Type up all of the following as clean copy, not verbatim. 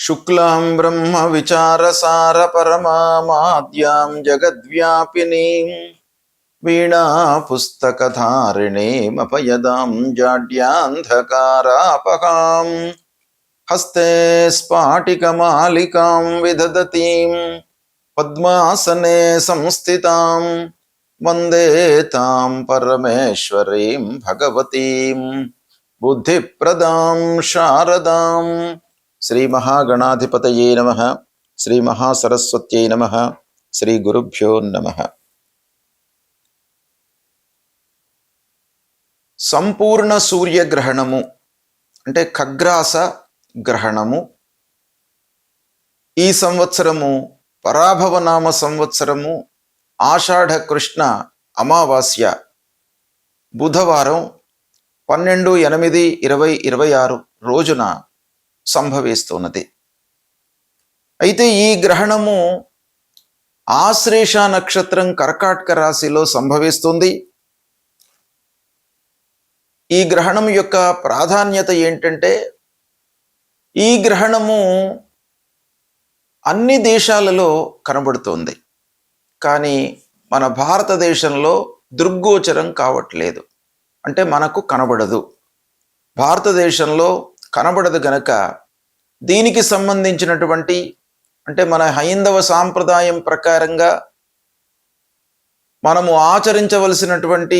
శుక్లాం బ్రహ్మ విచారసార పరమాద్యాం జగద్వ్యాపినీం వీణా పుస్తకధారిణీమపయదాం జాడ్యాంధకారాపహాం హస్తే స్ఫాటికమాలికాం విదదతీం పద్మాసనే సంస్థితాం వందే తాం పరమేశ్వరీం భగవతీం బుద్ధిప్రదాం శారదాం. శ్రీ మహాగణాధిపతయే నమః. శ్రీ మహాసరస్వత్యై నమః. శ్రీ గురుభ్యో నమః. సంపూర్ణ సూర్యగ్రహణము అంటే ఖగ్రాస గ్రహణము ఈ సంవత్సరము పరాభవనామ సంవత్సరము ఆషాఢ కృష్ణ అమావాస్య బుధవారం 12/8/2026 రోజున సంభవిస్తున్నది. అయితే ఈ గ్రహణము ఆశ్లేష నక్షత్రం కర్కాటక రాశిలో సంభవిస్తుంది. ఈ గ్రహణం యొక్క ప్రాధాన్యత ఏంటంటే ఈ గ్రహణము అన్ని దేశాలలో కనబడుతుంది, కానీ మన భారతదేశంలో దృగ్గోచరం కావట్లేదు. అంటే మనకు కనబడదు. భారతదేశంలో కనబడదు గనక దీనికి సంబంధించినటువంటి అంటే మన హైందవ సాంప్రదాయం ప్రకారంగా మనము ఆచరించవలసినటువంటి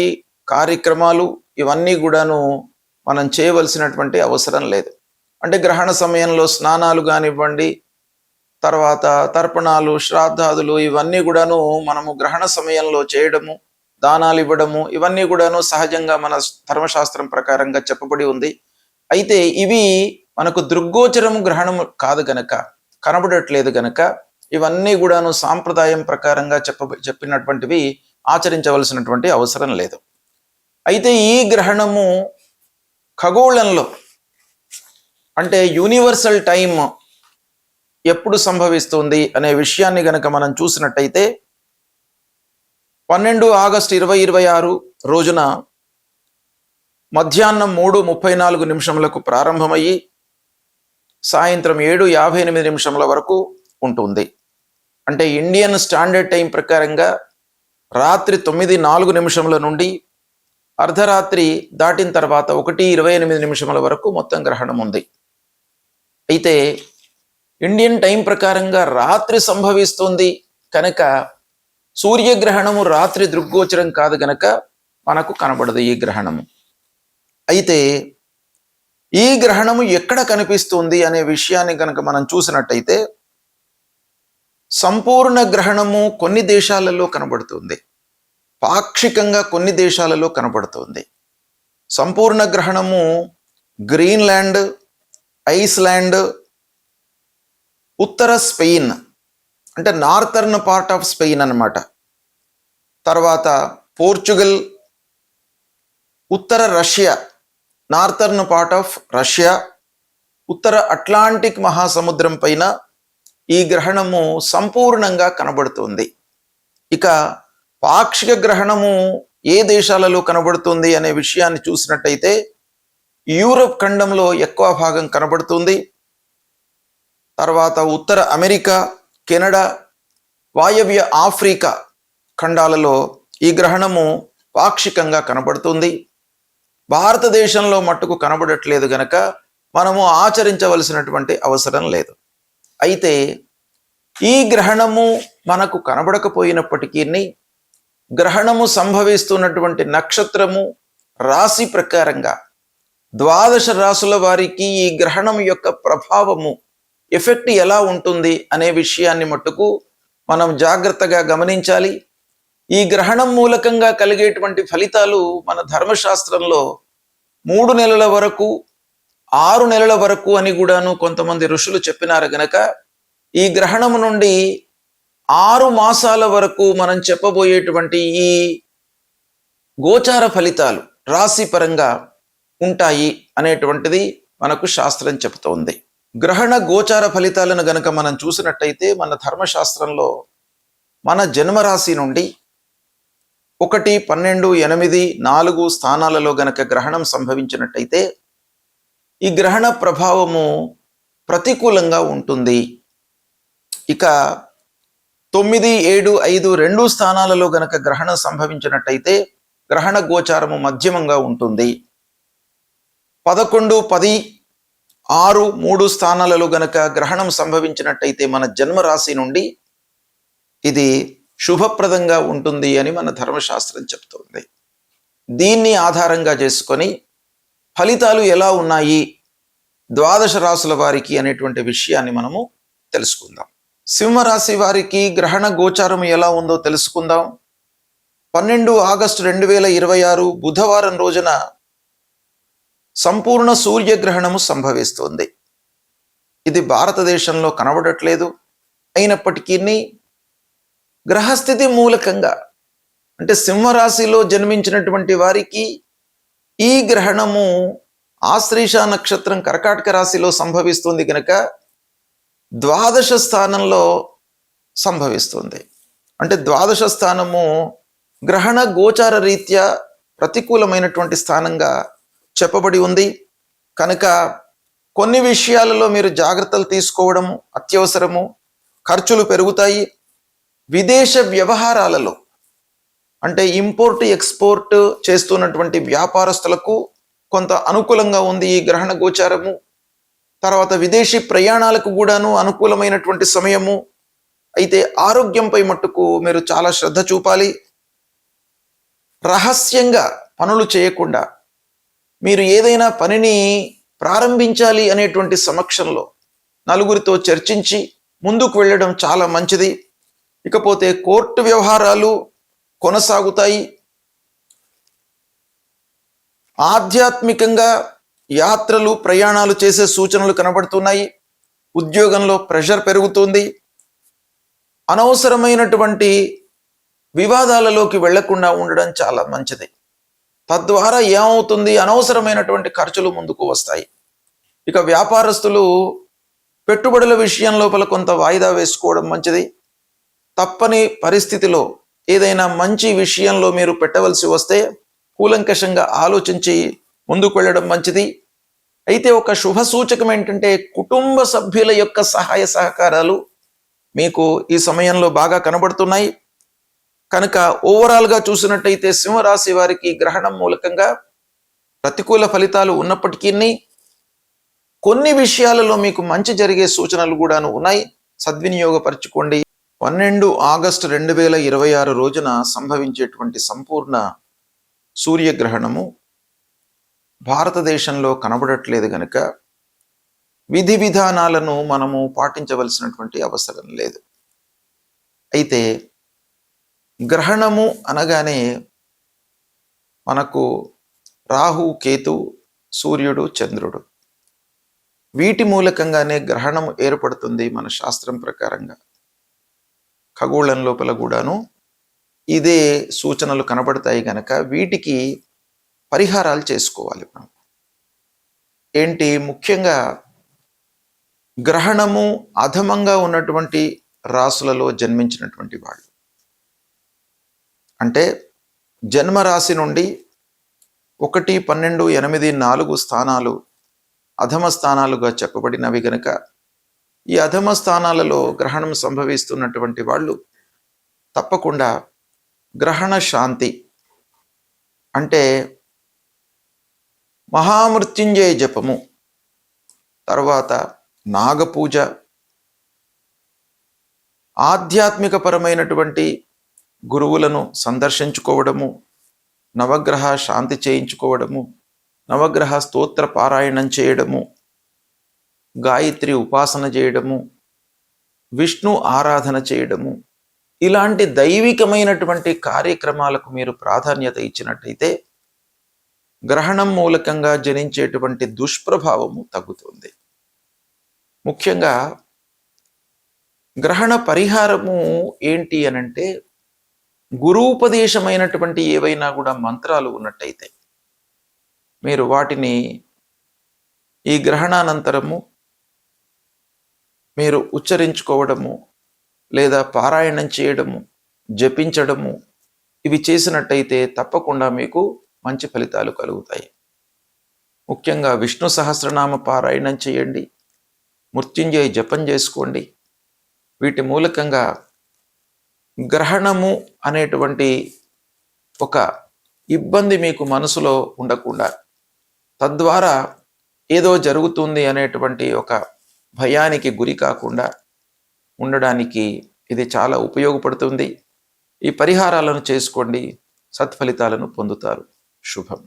కార్యక్రమాలు ఇవన్నీ కూడాను మనం చేయవలసినటువంటి అవసరం లేదు. అంటే గ్రహణ సమయంలో స్నానాలు కానివ్వండి, తర్వాత తర్పణాలు, శ్రాద్ధాదులు ఇవన్నీ కూడాను మనము గ్రహణ సమయంలో చేయడము, దానాలు ఇవ్వడము ఇవన్నీ కూడాను సహజంగా మన ధర్మశాస్త్రం ప్రకారంగా చెప్పబడి ఉంది. అయితే ఇవి మనకు దృగ్గోచరము గ్రహణము కాదు గనక, కనబడట్లేదు గనక ఇవన్నీ కూడాను సాంప్రదాయం ప్రకారంగా చెప్పినటువంటివి ఆచరించవలసినటువంటి అవసరం లేదు. అయితే ఈ గ్రహణము ఖగోళంలో అంటే యూనివర్సల్ టైం ఎప్పుడు సంభవిస్తుంది అనే విషయాన్ని గనక మనం చూసినట్టయితే 12 ఆగస్టు 2026 రోజున మధ్యాహ్నం 3:34 ప్రారంభమయ్యి సాయంత్రం 7:58 వరకు ఉంటుంది. అంటే ఇండియన్ స్టాండర్డ్ టైం ప్రకారంగా రాత్రి 9:04 నుండి అర్ధరాత్రి దాటిన తర్వాత 1:28 వరకు మొత్తం గ్రహణం ఉంది. అయితే ఇండియన్ టైం ప్రకారంగా రాత్రి సంభవిస్తుంది కనుక సూర్యగ్రహణము రాత్రి దృగ్గోచరం కాదు గనక మనకు కనబడదు ఈ గ్రహణము. అయితే ఈ గ్రహణము ఎక్కడ కనిపిస్తుంది అనే విషయాన్ని కనుక మనం చూసినట్టయితే సంపూర్ణ గ్రహణము కొన్ని దేశాలలో కనబడుతుంది, పాక్షికంగా కొన్ని దేశాలలో కనబడుతుంది. సంపూర్ణ గ్రహణము గ్రీన్లాండ్, ఐస్లాండ్, ఉత్తర స్పెయిన్ అంటే నార్థర్న్ పార్ట్ ఆఫ్ స్పెయిన్ అన్నమాట, తర్వాత పోర్చుగల్, ఉత్తర Russia, northern part of Russia, ఉత్తర అట్లాంటిక్ మహాసముద్రం పైన ఈ గ్రహణము సంపూర్ణంగా కనబడుతుంది. ఇక పాక్షిక గ్రహణము ఏ దేశాలలో కనబడుతుంది అనే విషయాన్ని చూసినట్టయితే యూరప్ ఖండంలో ఎక్కువ భాగం కనబడుతుంది. తర్వాత ఉత్తర అమెరికా, కెనడా, వాయవ్య ఆఫ్రికా ఖండాలలో ఈ గ్రహణము పాక్షికంగా కనబడుతుంది. భారతదేశంలో మట్టుకు కనబడట్లేదు గనక మనము ఆచరించవలసినటువంటి అవసరం లేదు. అయితే ఈ గ్రహణము మనకు కనబడకపోయినప్పటికీ గ్రహణము సంభవిస్తున్నటువంటి నక్షత్రము రాశి ప్రకారంగా 12 రాశుల వారికి ఈ గ్రహణం యొక్క ప్రభావము ఎఫెక్ట్ ఎలా ఉంటుంది అనే విషయాన్ని మట్టుకు మనం జాగ్రత్తగా గమనించాలి. ఈ గ్రహణం మూలకంగా కలిగేటువంటి ఫలితాలు మన ధర్మశాస్త్రంలో 3 నెలల వరకు, 6 నెలల వరకు అని కూడాను కొంతమంది ఋషులు చెప్పినారు గనక ఈ గ్రహణము నుండి 6 మాసాల వరకు మనం చెప్పబోయేటువంటి ఈ గోచార ఫలితాలు రాశి పరంగా ఉంటాయి అనేటువంటిది మనకు శాస్త్రం చెబుతోంది. గ్రహణ గోచార ఫలితాలను గనక మనం చూసినట్టయితే మన ధర్మశాస్త్రంలో మన జన్మరాశి నుండి 1, 12, 8, 4 స్థానాలలో గనక గ్రహణం సంభవించినట్టయితే ఈ గ్రహణ ప్రభావము ప్రతికూలంగా ఉంటుంది. ఇక 9, 7, 5 రెండు స్థానాలలో గనక గ్రహణం సంభవించినట్టయితే గ్రహణ గోచారము మధ్యమంగా ఉంటుంది. 11, 10, 6, 3 స్థానాలలో గనక గ్రహణం సంభవించినట్టయితే మన జన్మరాశి నుండి ఇది శుభప్రదంగా ఉంటుంది అని మన ధర్మశాస్త్రం చెప్తుంది. దీన్ని ఆధారంగా చేసుకొని ఫలితాలు ఎలా ఉన్నాయి ద్వాదశ రాశుల వారికి అనేటువంటి విషయాన్ని మనము తెలుసుకుందాం. సింహరాశి వారికి గ్రహణ గోచారం ఎలా ఉందో తెలుసుకుందాం. 12 ఆగస్టు 2026 బుధవారం రోజున సంపూర్ణ సూర్యగ్రహణము సంభవిస్తుంది. ఇది భారతదేశంలో కనబడట్లేదు. అయినప్పటికీ గ్రహస్థితి మూలకంగా అంటే సింహరాశిలో జన్మించినటువంటి వారికి ఈ గ్రహణము ఆశ్లేష నక్షత్రం కర్కాటక రాశిలో సంభవిస్తుంది కనుక ద్వాదశ స్థానంలో సంభవిస్తుంది. అంటే ద్వాదశ స్థానము గ్రహణ గోచార రీత్యా ప్రతికూలమైనటువంటి స్థానంగా చెప్పబడి ఉంది కనుక కొన్ని విషయాలలో మీరు జాగ్రత్తలు తీసుకోవడము అత్యవసరము. ఖర్చులు పెరుగుతాయి. విదేశ వ్యవహారాలలో అంటే ఇంపోర్ట్ ఎక్స్పోర్ట్ చేస్తున్నటువంటి వ్యాపారస్తులకు కొంత అనుకూలంగా ఉంది ఈ గ్రహణ గోచారము. తర్వాత విదేశీ ప్రయాణాలకు కూడాను అనుకూలమైనటువంటి సమయము. అయితే ఆరోగ్యంపై మట్టుకు మీరు చాలా శ్రద్ధ చూపాలి. రహస్యంగా పనులు చేయకుండా మీరు ఏదైనా పనిని ప్రారంభించాలి అనేటువంటి సమక్షంలో నలుగురితో చర్చించి ముందుకు వెళ్ళడం చాలా మంచిది. ఇకపోతే కోర్టు వ్యవహారాలు కొనసాగుతాయి. ఆధ్యాత్మికంగా యాత్రలు ప్రయాణాలు చేసే సూచనలు కనబడుతున్నాయి. ఉద్యోగంలో ప్రెషర్ పెరుగుతుంది. అనవసరమైనటువంటి వివాదాలలోకి వెళ్లకుండా ఉండడం చాలా మంచిది. తద్వారా ఏమవుతుంది, అనవసరమైనటువంటి ఖర్చులు ముందుకు వస్తాయి. ఇక వ్యాపారస్తులు పెట్టుబడుల విషయం లోపల కొంత వాయిదా వేసుకోవడం మంచిది. తప్పని పరిస్థితిలో ఏదైనా మంచి విషయంలో మీరు పెట్టవలసి వస్తే కూలంకషంగా ఆలోచించి ముందుకు వెళ్ళడం మంచిది. అయితే ఒక శుభ సూచకం ఏంటంటే కుటుంబ సభ్యుల యొక్క సహాయ సహకారాలు మీకు ఈ సమయంలో బాగా కనబడుతున్నాయి కనుక ఓవరాల్గా చూసినట్టయితే సింహరాశి వారికి గ్రహణం మూలకంగా ప్రతికూల ఫలితాలు ఉన్నప్పటికీ కొన్ని విషయాలలో మీకు మంచి జరిగే సూచనలు కూడాను ఉన్నాయి. సద్వినియోగపరచుకోండి. 12 ఆగస్టు 2026 రోజున సంభవించేటువంటి సంపూర్ణ సూర్యగ్రహణము భారతదేశంలో కనబడట్లేదు గనుక విధి విధానాలను మనము పాటించవలసినటువంటి అవసరం లేదు. అయితే గ్రహణము అనగానే మనకు రాహు, కేతు, సూర్యుడు, చంద్రుడు వీటి మూలకంగానే గ్రహణం ఏర్పడుతుంది. మన శాస్త్రం ప్రకారంగా ఖగోళం లోపల కూడాను ఇదే సూచనలు కనబడతాయి కనుక వీటికి పరిహారాలు చేసుకోవాలి మనం. ఏంటి ముఖ్యంగా గ్రహణము అధమంగా ఉన్నటువంటి రాసులలో జన్మించినటువంటి వాళ్ళు అంటే జన్మరాశి నుండి 1, 12, 8, 4 స్థానాలు అధమ స్థానాలుగా చెప్పబడినవి గనుక ఈ అధమ స్థానాలలో గ్రహణం సంభవిస్తున్నటువంటి వాళ్ళు తప్పకుండా గ్రహణ శాంతి అంటే మహామృత్యుంజయ జపము, తర్వాత నాగపూజ, ఆధ్యాత్మిక పరమైనటువంటి గురువులను సందర్శించుకోవడము, నవగ్రహ శాంతి చేయించుకోవడము, నవగ్రహ స్తోత్ర పారాయణం చేయడము, గాయత్రి ఉపాసన చేయడము, విష్ణు ఆరాధన చేయడము, ఇలాంటి దైవికమైనటువంటి కార్యక్రమాలకు మీరు ప్రాధాన్యత ఇచ్చినట్టయితే గ్రహణం మూలకంగా జనించేటువంటి దుష్ప్రభావము తగ్గుతుంది. ముఖ్యంగా గ్రహణ పరిహారము ఏంటి అనంటే గురూపదేశమైనటువంటి ఏవైనా కూడా మంత్రాలు ఉన్నట్టయితే మీరు వాటిని ఈ గ్రహణానంతరము మీరు ఉచ్చరించుకోవడము లేదా పారాయణం చేయడము, జపించడము ఇవి చేసినట్టయితే తప్పకుండా మీకు మంచి ఫలితాలు కలుగుతాయి. ముఖ్యంగా విష్ణు సహస్రనామ పారాయణం చేయండి. మృత్యుంజయ జపం చేసుకోండి. వీటి మూలకంగా గ్రహణము అనేటువంటి ఒక ఇబ్బంది మీకు మనసులో ఉండకుండా, తద్వారా ఏదో జరుగుతుంది అనేటువంటి ఒక భయానికి గురి కాకుండా ఉండడానికి ఇది చాలా ఉపయోగపడుతుంది. ఈ పరిహారాలను చేసుకోండి, సత్ఫలితాలను పొందుతారు. శుభం.